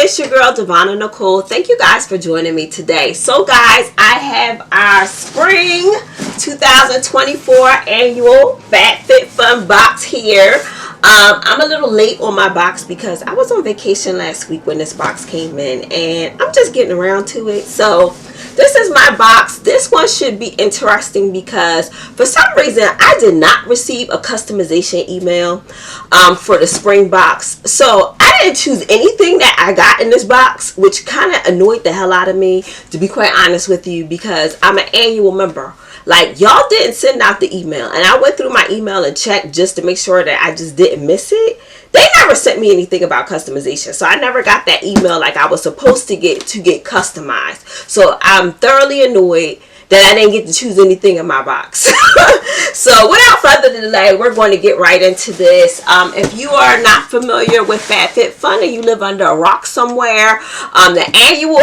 it's your girl Devonna Nicole. Thank you guys for joining me today. So guys, I have our spring 2024 annual FabFitFun box here. I'm a little late on my box because I was on vacation last week when this box came in, and I'm just getting around to it. So this is my box. This one should be interesting because for some reason I did not receive a customization email for the spring box. So I didn't choose anything that I got in this box, which kind of annoyed the hell out of me, to be quite honest with you, because I'm an annual member. Like, y'all didn't send out the email, and I went through my email and checked just to make sure that I just didn't miss it. They never sent me anything about customization, so I never got that email like I was supposed to get customized. So I'm thoroughly annoyed that I didn't get to choose anything in my box. So without further delay, we're going to get right into this. If you are not familiar with FabFitFun and you live under a rock somewhere, the annual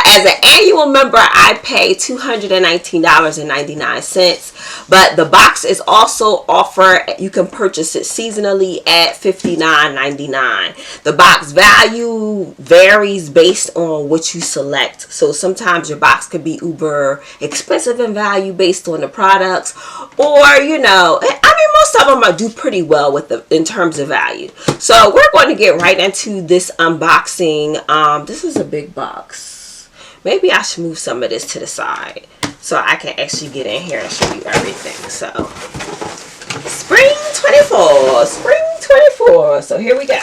as an annual member, I pay $219.99. But the box is also offered. You can purchase it seasonally at $59.99. The box value varies based on what you select. So sometimes your box could be uber expensive in value based on the products, or most of them do pretty well with in terms of value. So we're going to get right into this unboxing. This is a big box. Maybe I should move some of this to the side so I can actually get in here and show you everything. So spring 24, so here we go.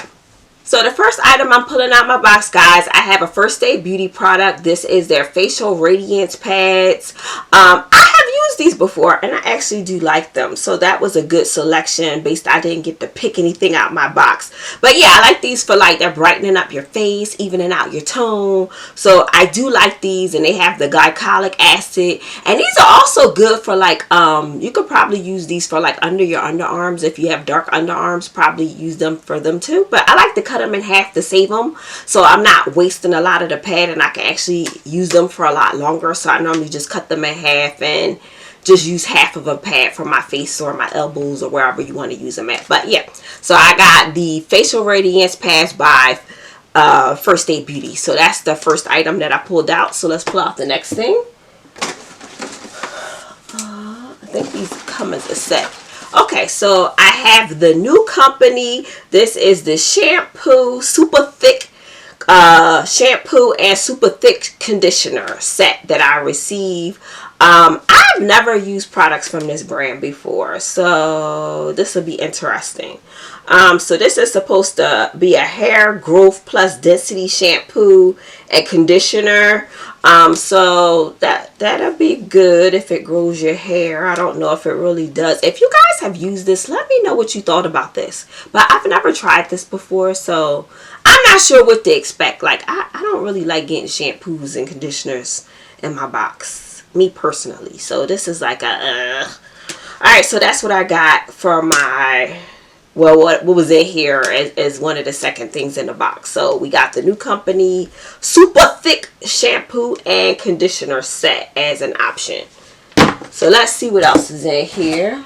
So the first item I'm pulling out my box, guys, I have a First Aid Beauty product. This is their facial radiance pads. I have used these before, and I actually do like them. So that was a good selection based. I didn't get to pick anything out my box. But yeah, I like these for like they're brightening up your face, evening out your tone. So I do like these, and they have the glycolic acid. And these are also good for like, you could probably use these for like under your underarms. If you have dark underarms, probably use them for them too. But I like to cut them in half to save them, so I'm not wasting a lot of the pad, and I can actually use them for a lot longer. So I normally just cut them in half and just use half of a pad for my face or my elbows or wherever you want to use them at. But yeah, so I got the facial radiance pads by First Aid Beauty. So that's the first item that I pulled out. So let's pull out the next thing. I think these come as a set. Okay, so I have the new company. This is the shampoo, super thick shampoo and super thick conditioner set that I received. I've never used products from this brand before, so this will be interesting. So this is supposed to be a hair growth plus density shampoo and conditioner. So that'll be good if it grows your hair. I don't know if it really does. If you guys have used this, let me know what you thought about this. But I've never tried this before, so I'm not sure what to expect. Like, I don't really like getting shampoos and conditioners in my box, me personally. So this is like a alright, so that's what I got for my, well, what was in here as one of the second things in the box. So we got the new company super thick shampoo and conditioner set as an option. So let's see what else is in here.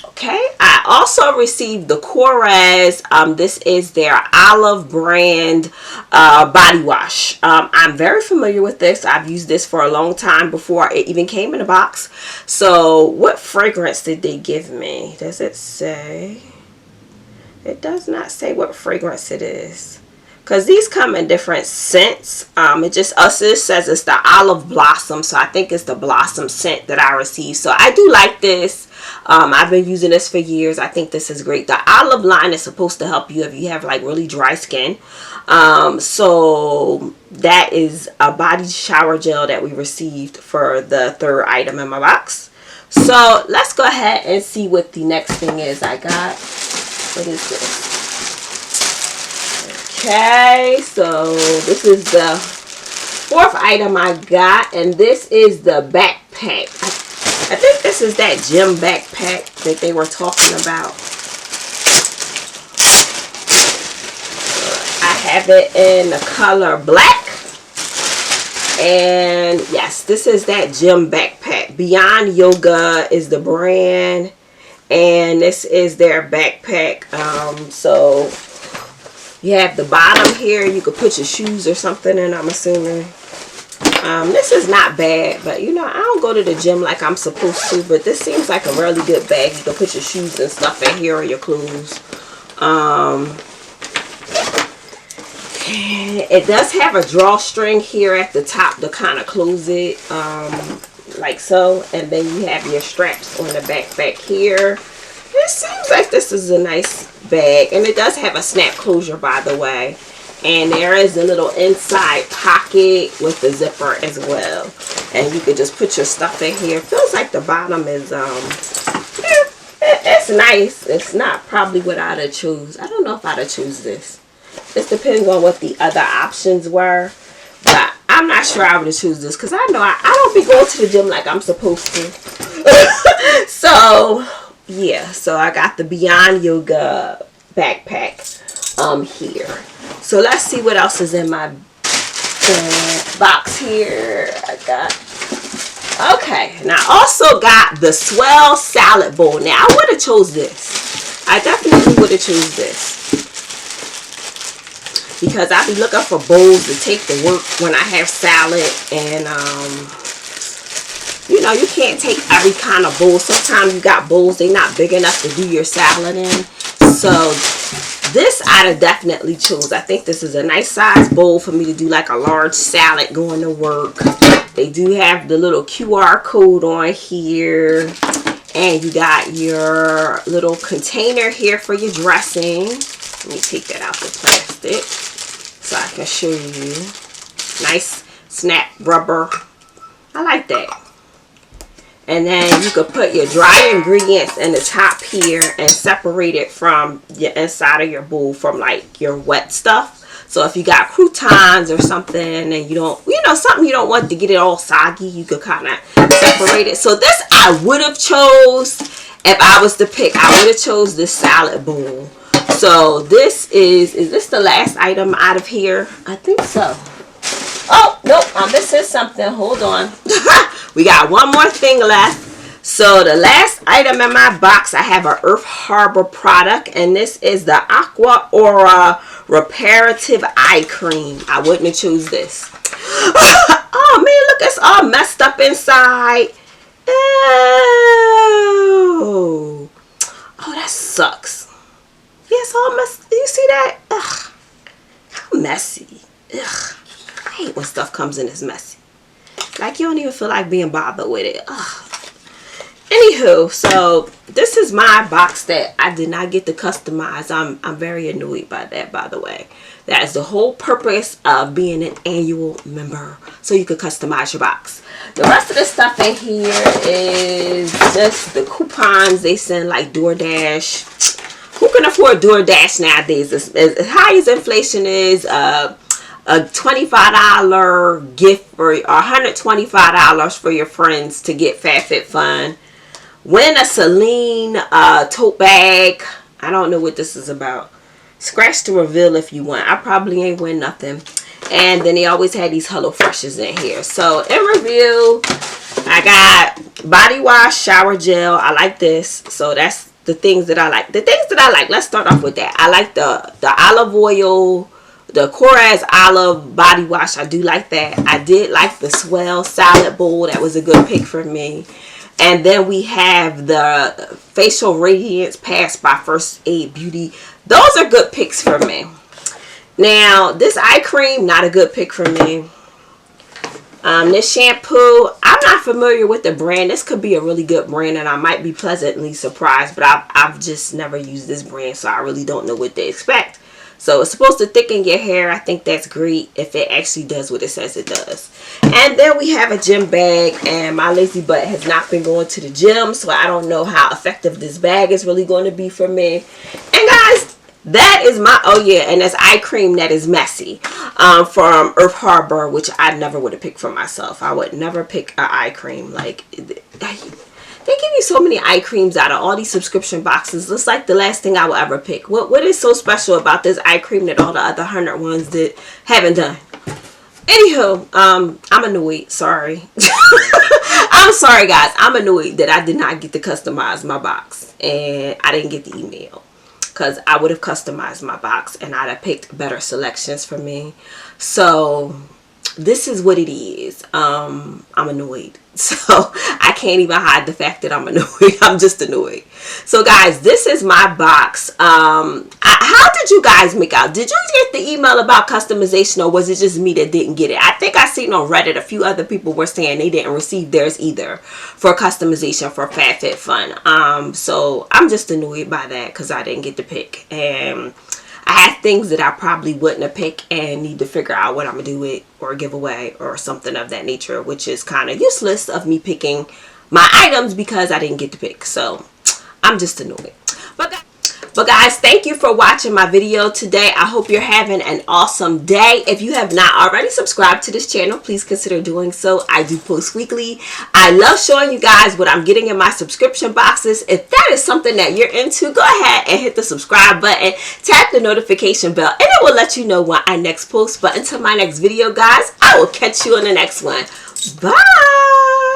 Okay, I also received the Corez. This is their Olive brand body wash. I'm very familiar with this. I've used this for a long time before it even came in a box. So what fragrance did they give me? Does it say? It does not say what fragrance it is, because these come in different scents. It says it's the Olive Blossom, so I think it's the Blossom scent that I received. So I do like this. I've been using this for years. I think this is great. The Olive line is supposed to help you if you have like really dry skin. So that is a body shower gel that we received for the third item in my box. So let's go ahead and see what the next thing is I got. What is this? Okay, so this is the fourth item I got, and this is the backpack. I think this is that gym backpack that they were talking about. I have it in the color black. And yes, this is that gym backpack. Beyond Yoga is the brand. And this is their backpack. So You have the bottom here. You could put your shoes or something in, I'm assuming. This is not bad, but you know, I don't go to the gym like I'm supposed to, but this seems like a really good bag. You can put your shoes and stuff in here or your clothes. It does have a drawstring here at the top to kind of close it, like so, and then you have your straps on the back here. It seems like this is a nice bag, and it does have a snap closure, by the way. And there is a little inside pocket with the zipper as well. And you could just put your stuff in here. It feels like the bottom is, it's nice. It's not probably what I'd have choose. I don't know if I'd have choose this. This depends on what the other options were. But I'm not sure I would have choose this, because I know I don't be going to the gym like I'm supposed to. So, yeah. So I got the Beyond Yoga backpack here. So let's see what else is in my box here. I got, okay, and I also got the Swell salad bowl. Now I would have chose this. I definitely would have chose this, because I be looking for bowls to take to work when I have salad. And you know, you can't take every kind of bowl. Sometimes you got bowls, they not big enough to do your salad in. So this I'd have definitely chose. I think this is a nice size bowl for me to do like a large salad going to work. They do have the little QR code on here. And you got your little container here for your dressing. Let me take that out the plastic so I can show you. Nice snap rubber. I like that. And then you could put your dry ingredients in the top here and separate it from your inside of your bowl from like your wet stuff. So if you got croutons or something and you don't, you know, something you don't want to get it all soggy, you could kind of separate it. So this I would have chose, if I was to pick, I would have chose this salad bowl. So this is this the last item out of here? I think so. Oh, nope, I'm missing something. Hold on. We got one more thing left. So the last item in my box, I have a Earth Harbor product, and this is the Aqua Aura Reparative Eye Cream. I wouldn't have choose this. Oh man, look, it's all messed up inside. Oh, that sucks. Yeah, it's all messed. You see that? Ugh, how messy. Ugh. I hate when stuff comes in this messy. Like, you don't even feel like being bothered with it. Ugh. Anywho, so this is my box that I did not get to customize. I'm very annoyed by that, by the way. That is the whole purpose of being an annual member, so you can customize your box. The rest of the stuff in here is just the coupons they send, like DoorDash. Who can afford DoorDash nowadays? As high as inflation is, a $25 gift for, or $125 for your friends to get FabFitFun. Win a Celine tote bag. I don't know what this is about. Scratch to reveal if you want. I probably ain't win nothing. And then they always had these HelloFreshes in here. So in review, I got body wash, shower gel. I like this. So that's the things that I like. The things that I like. Let's start off with that. I like the olive oil, the Coraz Olive body wash. I do like that. I did like the Swell salad bowl. That was a good pick for me. And then we have the Facial Radiance Pass by First Aid Beauty. Those are good picks for me. Now, this eye cream, not a good pick for me. This shampoo, I'm not familiar with the brand. This could be a really good brand, and I might be pleasantly surprised. But I've just never used this brand, so I really don't know what to expect. So it's supposed to thicken your hair. I think that's great if it actually does what it says it does. And then we have a gym bag, and my lazy butt has not been going to the gym, so I don't know how effective this bag is really going to be for me. And guys, that is my, oh yeah, and that's eye cream that is messy from Earth Harbor, which I never would have picked for myself. I would never pick an eye cream. Like, they give you so many eye creams out of all these subscription boxes. It's like the last thing I will ever pick. What is so special about this eye cream that all the other 100 ones that haven't done? Anywho, I'm annoyed. Sorry. I'm sorry, guys. I'm annoyed that I did not get to customize my box. And I didn't get the email. because I would have customized my box and I'd have picked better selections for me. So this is what it is. I'm annoyed. So I can't even hide the fact that I'm annoyed. I'm just annoyed. So guys, this is my box. How did you guys make out? Did you get the email about customization, or was it just me that didn't get it? I think I seen on Reddit a few other people were saying they didn't receive theirs either for customization for FabFitFun. So I'm just annoyed by that because I didn't get to pick. And I have things that I probably wouldn't have picked and need to figure out what I'm going to do with or give away or something of that nature, which is kind of useless of me picking my items because I didn't get to pick. So I'm just annoyed. But guys, thank you for watching my video today. I hope you're having an awesome day. If you have not already subscribed to this channel, please consider doing so. I do post weekly. I love showing you guys what I'm getting in my subscription boxes. If that is something that you're into, go ahead and hit the subscribe button, tap the notification bell, and it will let you know when I next post. But until my next video, guys, I will catch you in the next one. Bye!